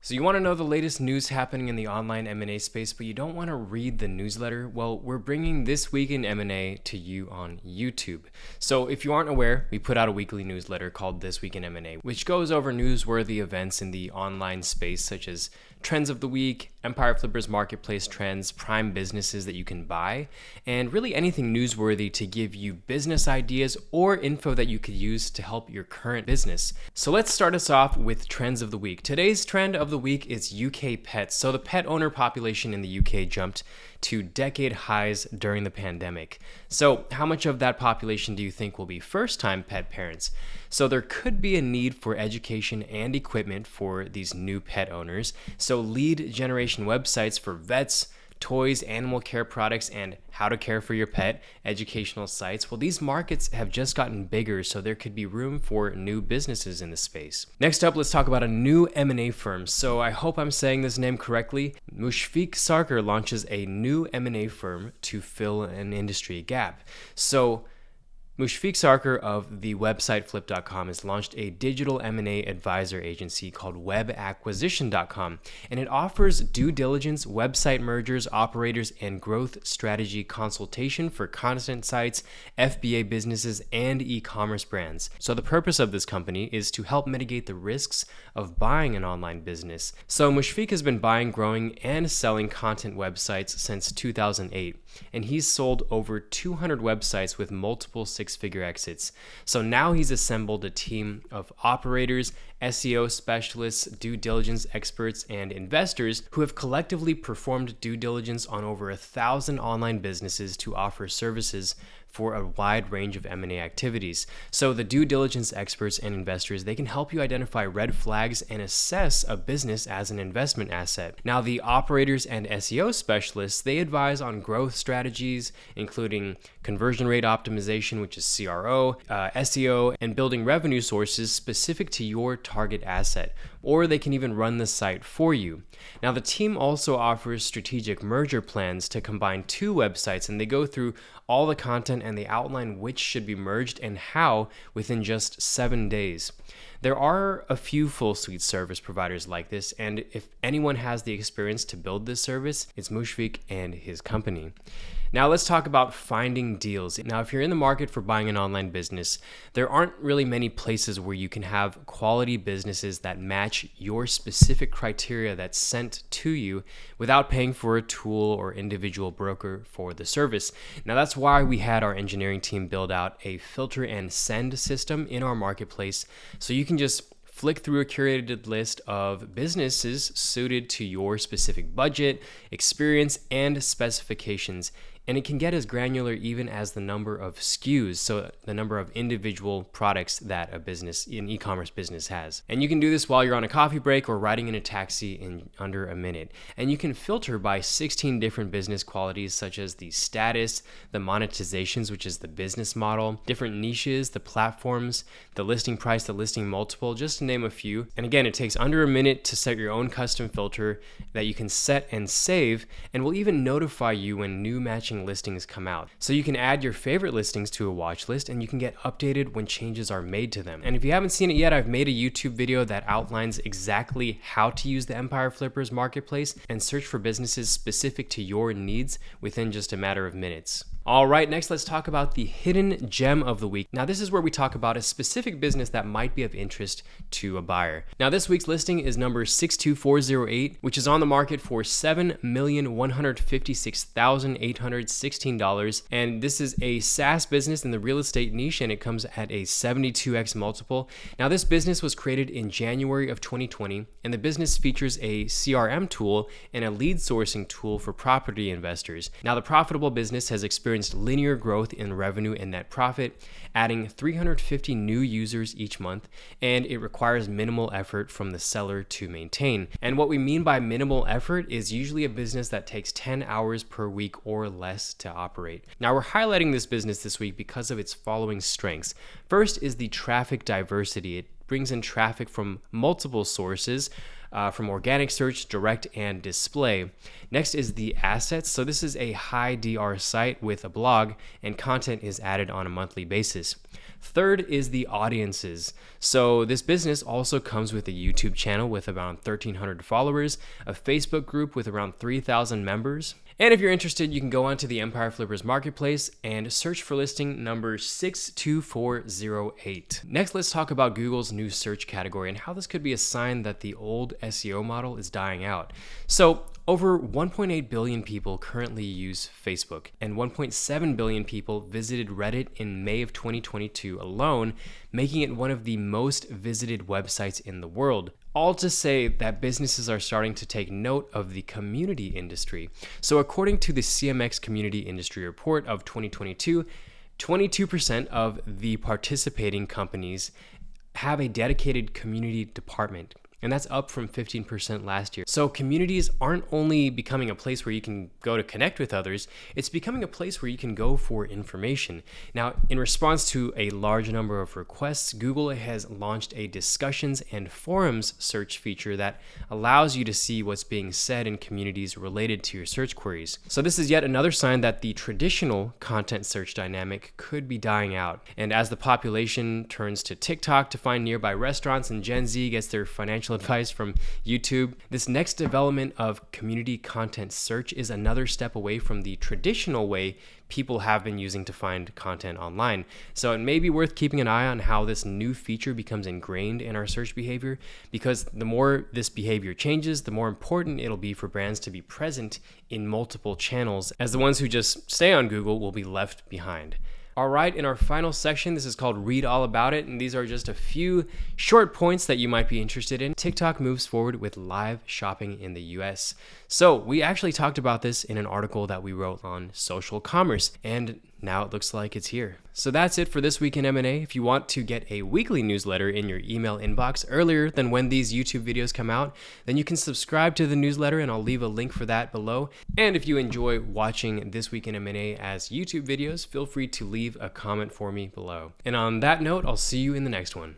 So you want to know the latest news happening in the online M&A space, but you don't want to read the newsletter? Well, we're bringing This Week in M&A to you on YouTube. So if you aren't aware, we put out a weekly newsletter called This Week in M&A, which goes over newsworthy events in the online space, such as trends of the week, Empire Flippers marketplace trends, prime businesses that you can buy, and really anything newsworthy to give you business ideas or info that you could use to help your current business. So let's start us off with trends of the week. Today's trend of the week is UK pets. So the pet owner population in the UK jumped to decade highs during the pandemic. So how much of that population do you think will be first-time pet parents? So there could be a need for education and equipment for these new pet owners. So lead generation websites for vets, toys, animal care products, and how to care for your pet, educational sites. Well, these markets have just gotten bigger, so there could be room for new businesses in the space. Next up, let's talk about a new M&A firm. So I hope I'm saying this name correctly. Mushfiq Sarkar launches a new M&A firm to fill an industry gap. So Mushfiq Sarkar of the website flip.com has launched a digital M&A advisor agency called webacquisition.com, and it offers due diligence, website mergers, operators, and growth strategy consultation for content sites, FBA businesses, and e-commerce brands. So the purpose of this company is to help mitigate the risks of buying an online business. So Mushfiq has been buying, growing, and selling content websites since 2008, and he's sold over 200 websites with multiple six-figure exits. So now he's assembled a team of operators, SEO specialists, due diligence experts, and investors who have collectively performed due diligence on over 1,000 online businesses to offer services for a wide range of M&A activities. So the due diligence experts and investors, they can help you identify red flags and assess a business as an investment asset. Now, the operators and SEO specialists, they advise on growth strategies, including conversion rate optimization, which is CRO, SEO, and building revenue sources specific to your target asset, or they can even run the site for you. Now, the team also offers strategic merger plans to combine two websites, and they go through all the content and they outline which should be merged and how within just 7 days. There are a few full suite service providers like this, and if anyone has the experience to build this service, it's Mushfiq and his company. Now let's talk about finding deals. Now, if you're in the market for buying an online business, there aren't really many places where you can have quality businesses that match your specific criteria that's sent to you without paying for a tool or individual broker for the service. Now that's why we had our engineering team build out a filter and send system in our marketplace, so you can just flick through a curated list of businesses suited to your specific budget, experience, and specifications. And it can get as granular even as the number of SKUs, so the number of individual products that an e-commerce business has. And you can do this while you're on a coffee break or riding in a taxi in under a minute. And you can filter by 16 different business qualities, such as the status, the monetizations, which is the business model, different niches, the platforms, the listing price, the listing multiple, just to name a few. And again, it takes under a minute to set your own custom filter that you can set and save, and will even notify you when new matching listings come out. So you can add your favorite listings to a watch list, and you can get updated when changes are made to them. And if you haven't seen it yet, I've made a YouTube video that outlines exactly how to use the Empire Flippers marketplace and search for businesses specific to your needs within just a matter of minutes. All right, next let's talk about the hidden gem of the week. Now this is where we talk about a specific business that might be of interest to a buyer. Now this week's listing is number 62408, which is on the market for $7,156,816. And this is a SaaS business in the real estate niche, and it comes at a 72x multiple. Now this business was created in January of 2020, and the business features a CRM tool and a lead sourcing tool for property investors. Now the profitable business has experienced linear growth in revenue and net profit, adding 350 new users each month, and it requires minimal effort from the seller to maintain. And what we mean by minimal effort is usually a business that takes 10 hours per week or less to operate. Now we're highlighting this business this week because of its following strengths. First is the traffic diversity. It brings in traffic from multiple sources, from organic search, direct, and display. Next is the assets. So this is a high DR site with a blog, and content is added on a monthly basis. Third is the audiences. So this business also comes with a YouTube channel with around 1,300 followers, a Facebook group with around 3,000 members. And if you're interested, you can go onto the Empire Flippers Marketplace and search for listing number 62408. Next, let's talk about Google's new search category and how this could be a sign that the old SEO model is dying out. So over 1.8 billion people currently use Facebook, and 1.7 billion people visited Reddit in May of 2022 alone, making it one of the most visited websites in the world. All to say that businesses are starting to take note of the community industry. So according to the CMX Community Industry Report of 2022, 22% of the participating companies have a dedicated community department. And that's up from 15% last year. So communities aren't only becoming a place where you can go to connect with others, it's becoming a place where you can go for information. Now, in response to a large number of requests, Google has launched a discussions and forums search feature that allows you to see what's being said in communities related to your search queries. So this is yet another sign that the traditional content search dynamic could be dying out. And as the population turns to TikTok to find nearby restaurants and Gen Z gets their financial advice from YouTube, this next development of community content search is another step away from the traditional way people have been using to find content online. So it may be worth keeping an eye on how this new feature becomes ingrained in our search behavior, because the more this behavior changes, the more important it'll be for brands to be present in multiple channels, as the ones who just stay on Google will be left behind. All right, in our final section, this is called Read All About It, and these are just a few short points that you might be interested in. TikTok moves forward with live shopping in the US. So we actually talked about this in an article that we wrote on social commerce, and now it looks like it's here. So that's it for this week in M&A. If you want to get a weekly newsletter in your email inbox earlier than when these YouTube videos come out, then you can subscribe to the newsletter, and I'll leave a link for that below. And if you enjoy watching This Week in M&A as YouTube videos, feel free to leave a comment for me below. And on that note, I'll see you in the next one.